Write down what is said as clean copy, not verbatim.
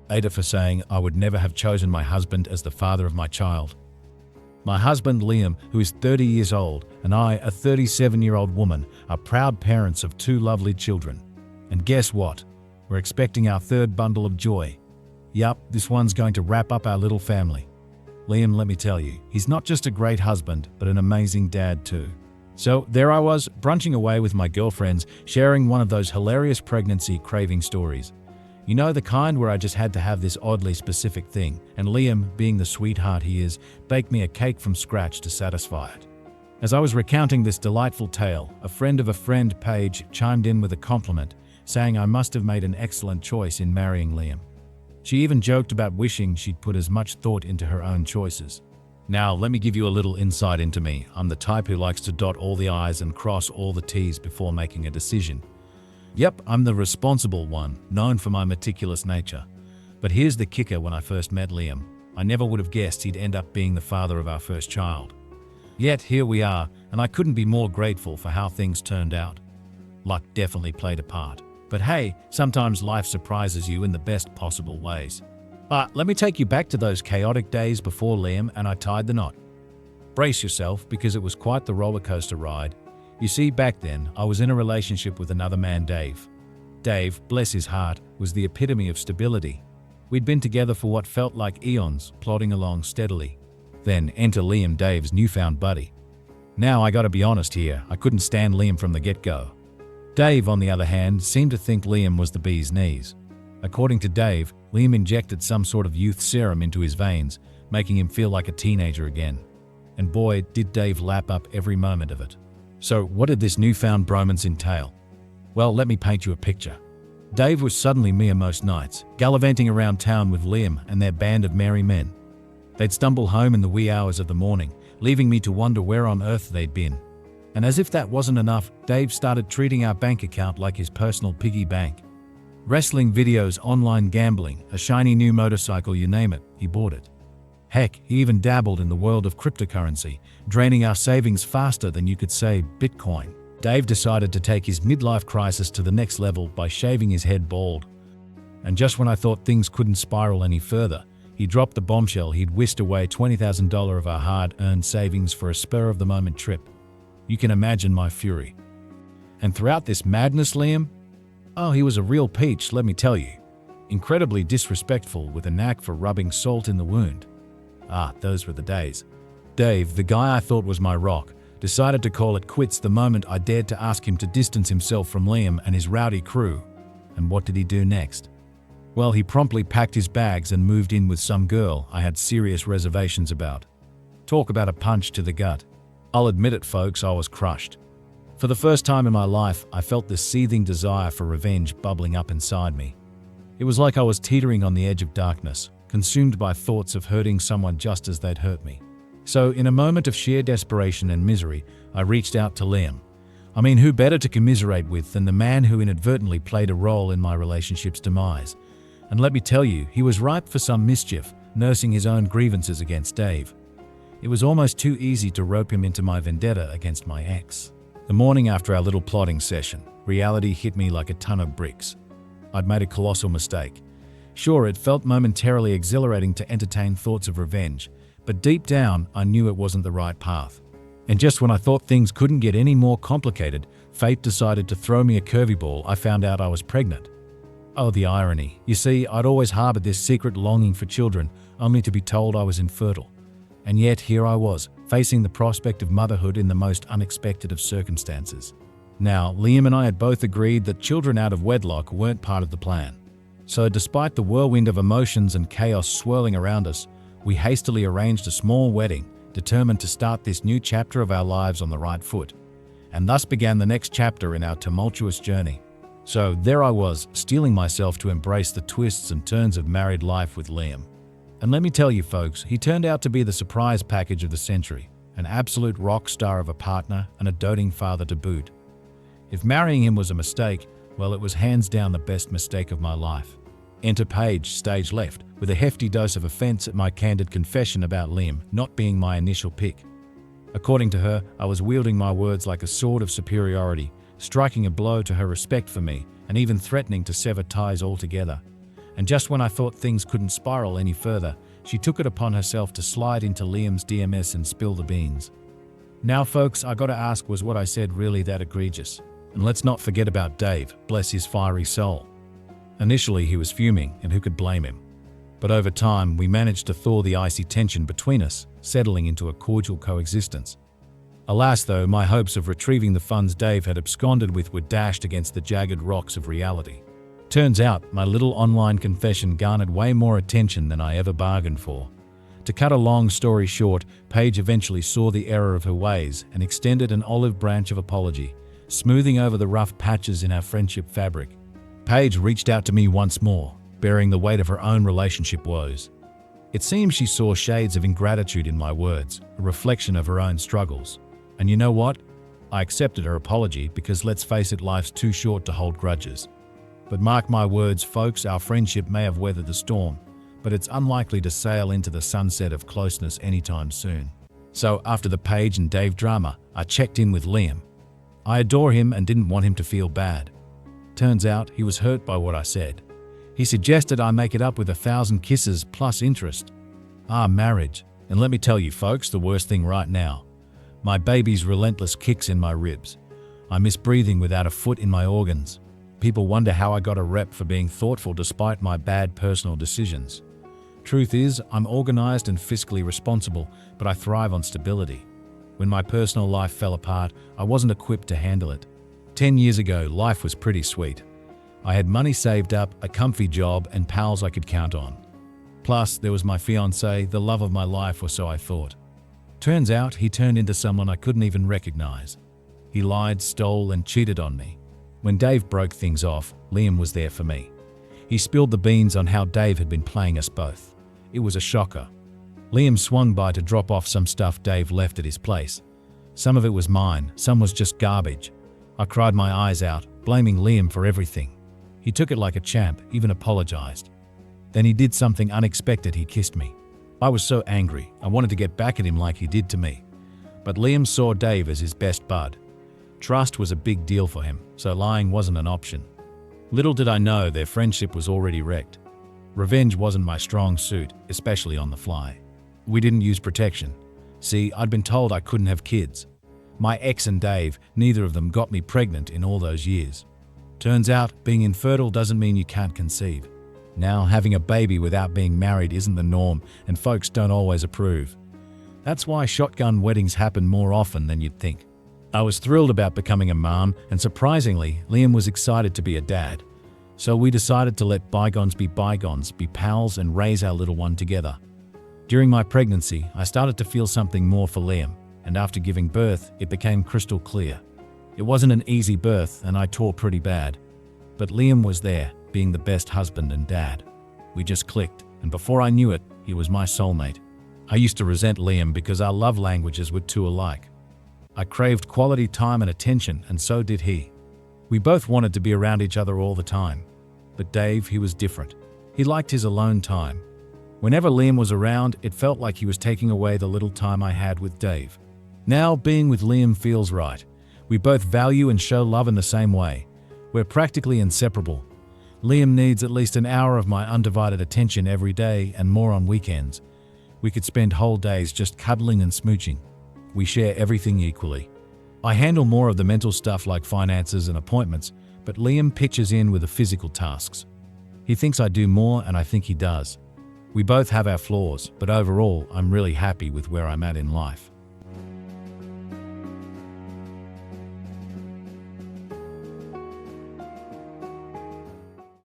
Ada for saying I would never have chosen my husband as the father of my child. My husband Liam, who is 30 years old, and I, a 37-year-old woman, are proud parents of 2 lovely children. And guess what? We're expecting our 3rd bundle of joy. Yup, this one's going to wrap up our little family. Liam, let me tell you, he's not just a great husband, but an amazing dad too. So there I was, brunching away with my girlfriends, sharing one of those hilarious pregnancy craving stories. You know, the kind where I just had to have this oddly specific thing, and Liam, being the sweetheart he is, baked me a cake from scratch to satisfy it. As I was recounting this delightful tale, a friend of a friend, Paige, chimed in with a compliment, saying I must have made an excellent choice in marrying Liam. She even joked about wishing she'd put as much thought into her own choices. Now, let me give you a little insight into me. I'm the type who likes to dot all the I's and cross all the T's before making a decision. Yep, I'm the responsible one, known for my meticulous nature. But here's the kicker: when I first met Liam, I never would have guessed he'd end up being the father of our first child. Yet here we are, and I couldn't be more grateful for how things turned out. Luck definitely played a part. But hey, sometimes life surprises you in the best possible ways. Let me take you back to those chaotic days before Liam and I tied the knot. Brace yourself, because it was quite the roller coaster ride. You see, back then, I was in a relationship with another man, Dave. Dave, bless his heart, was the epitome of stability. We'd been together for what felt like eons, plodding along steadily. Then enter Liam, Dave's newfound buddy. Now, I gotta be honest here, I couldn't stand Liam from the get-go. Dave, on the other hand, seemed to think Liam was the bee's knees. According to Dave, Liam injected some sort of youth serum into his veins, making him feel like a teenager again. And boy, did Dave lap up every moment of it. So what did this newfound bromance entail? Well, let me paint you a picture. Dave was suddenly me most nights, gallivanting around town with Liam and their band of merry men. They'd stumble home in the wee hours of the morning, leaving me to wonder where on earth they'd been. And as if that wasn't enough, Dave started treating our bank account like his personal piggy bank. Wrestling videos, online gambling, a shiny new motorcycle, you name it, he bought it. Heck, he even dabbled in the world of cryptocurrency, draining our savings faster than you could say Bitcoin. Dave decided to take his midlife crisis to the next level by shaving his head bald. And just when I thought things couldn't spiral any further, he dropped the bombshell he'd whisked away $20,000 of our hard-earned savings for a spur-of-the-moment trip. You can imagine my fury. And throughout this madness, Liam? Oh, he was a real peach, let me tell you. Incredibly disrespectful, with a knack for rubbing salt in the wound. Those were the days. Dave, the guy I thought was my rock, decided to call it quits the moment I dared to ask him to distance himself from Liam and his rowdy crew. And what did he do next? Well, he promptly packed his bags and moved in with some girl I had serious reservations about. Talk about a punch to the gut. I'll admit it, folks, I was crushed. For the first time in my life, I felt this seething desire for revenge bubbling up inside me. It was like I was teetering on the edge of darkness, consumed by thoughts of hurting someone just as they'd hurt me. So, in a moment of sheer desperation and misery, I reached out to Liam. I mean, who better to commiserate with than the man who inadvertently played a role in my relationship's demise? And let me tell you, he was ripe for some mischief, nursing his own grievances against Dave. It was almost too easy to rope him into my vendetta against my ex. The morning after our little plotting session, reality hit me like a ton of bricks. I'd made a colossal mistake. Sure, it felt momentarily exhilarating to entertain thoughts of revenge, but deep down, I knew it wasn't the right path. And just when I thought things couldn't get any more complicated, fate decided to throw me a curveball. I found out I was pregnant. Oh, the irony. You see, I'd always harbored this secret longing for children, only to be told I was infertile. And yet here I was, facing the prospect of motherhood in the most unexpected of circumstances. Now, Liam and I had both agreed that children out of wedlock weren't part of the plan. So despite the whirlwind of emotions and chaos swirling around us, we hastily arranged a small wedding, determined to start this new chapter of our lives on the right foot. And thus began the next chapter in our tumultuous journey. So there I was, steeling myself to embrace the twists and turns of married life with Liam. And let me tell you folks, he turned out to be the surprise package of the century, an absolute rock star of a partner and a doting father to boot. If marrying him was a mistake, well, it was hands down the best mistake of my life. Enter Paige, stage left, with a hefty dose of offense at my candid confession about Liam not being my initial pick. According to her, I was wielding my words like a sword of superiority, striking a blow to her respect for me, and even threatening to sever ties altogether. And just when I thought things couldn't spiral any further, she took it upon herself to slide into Liam's DMS and spill the beans. Now folks, I gotta ask, was what I said really that egregious? And let's not forget about Dave, bless his fiery soul. Initially he was fuming, and who could blame him? But over time we managed to thaw the icy tension between us, settling into a cordial coexistence. Alas though, my hopes of retrieving the funds Dave had absconded with were dashed against the jagged rocks of reality. Turns out, my little online confession garnered way more attention than I ever bargained for. To cut a long story short, Paige eventually saw the error of her ways and extended an olive branch of apology, smoothing over the rough patches in our friendship fabric. Paige reached out to me once more, bearing the weight of her own relationship woes. It seems she saw shades of ingratitude in my words, a reflection of her own struggles. And you know what? I accepted her apology because, let's face it, life's too short to hold grudges. But mark my words, folks, our friendship may have weathered the storm, but it's unlikely to sail into the sunset of closeness anytime soon. So after the Paige and Dave drama, I checked in with Liam. I adore him and didn't want him to feel bad. Turns out he was hurt by what I said. He suggested I make it up with 1,000 kisses plus interest. Marriage. And let me tell you folks, the worst thing right now. My baby's relentless kicks in my ribs. I miss breathing without a foot in my organs. People wonder how I got a rep for being thoughtful despite my bad personal decisions. Truth is, I'm organized and fiscally responsible, but I thrive on stability. When my personal life fell apart, I wasn't equipped to handle it. 10 years ago, life was pretty sweet. I had money saved up, a comfy job, and pals I could count on. Plus, there was my fiancé, the love of my life, or so I thought. Turns out, he turned into someone I couldn't even recognize. He lied, stole, and cheated on me. When Dave broke things off, Liam was there for me. He spilled the beans on how Dave had been playing us both. It was a shocker. Liam swung by to drop off some stuff Dave left at his place. Some of it was mine, some was just garbage. I cried my eyes out, blaming Liam for everything. He took it like a champ, even apologized. Then he did something unexpected, he kissed me. I was so angry, I wanted to get back at him like he did to me. But Liam saw Dave as his best bud. Trust was a big deal for him, so lying wasn't an option. Little did I know their friendship was already wrecked. Revenge wasn't my strong suit, especially on the fly. We didn't use protection. See, I'd been told I couldn't have kids. My ex and Dave, neither of them got me pregnant in all those years. Turns out, being infertile doesn't mean you can't conceive. Now, having a baby without being married isn't the norm, and folks don't always approve. That's why shotgun weddings happen more often than you'd think. I was thrilled about becoming a mom, and surprisingly, Liam was excited to be a dad. So we decided to let bygones, be pals, and raise our little one together. During my pregnancy, I started to feel something more for Liam, and after giving birth, it became crystal clear. It wasn't an easy birth, and I tore pretty bad. But Liam was there, being the best husband and dad. We just clicked, and before I knew it, he was my soulmate. I used to resent Liam because our love languages were too alike. I craved quality time and attention, and so did he. We both wanted to be around each other all the time. But Dave, he was different. He liked his alone time. Whenever Liam was around, it felt like he was taking away the little time I had with Dave. Now, being with Liam feels right. We both value and show love in the same way. We're practically inseparable. Liam needs at least an hour of my undivided attention every day and more on weekends. We could spend whole days just cuddling and smooching. We share everything equally. I handle more of the mental stuff like finances and appointments, but Liam pitches in with the physical tasks. He thinks I do more, and I think he does. We both have our flaws, but overall, I'm really happy with where I'm at in life.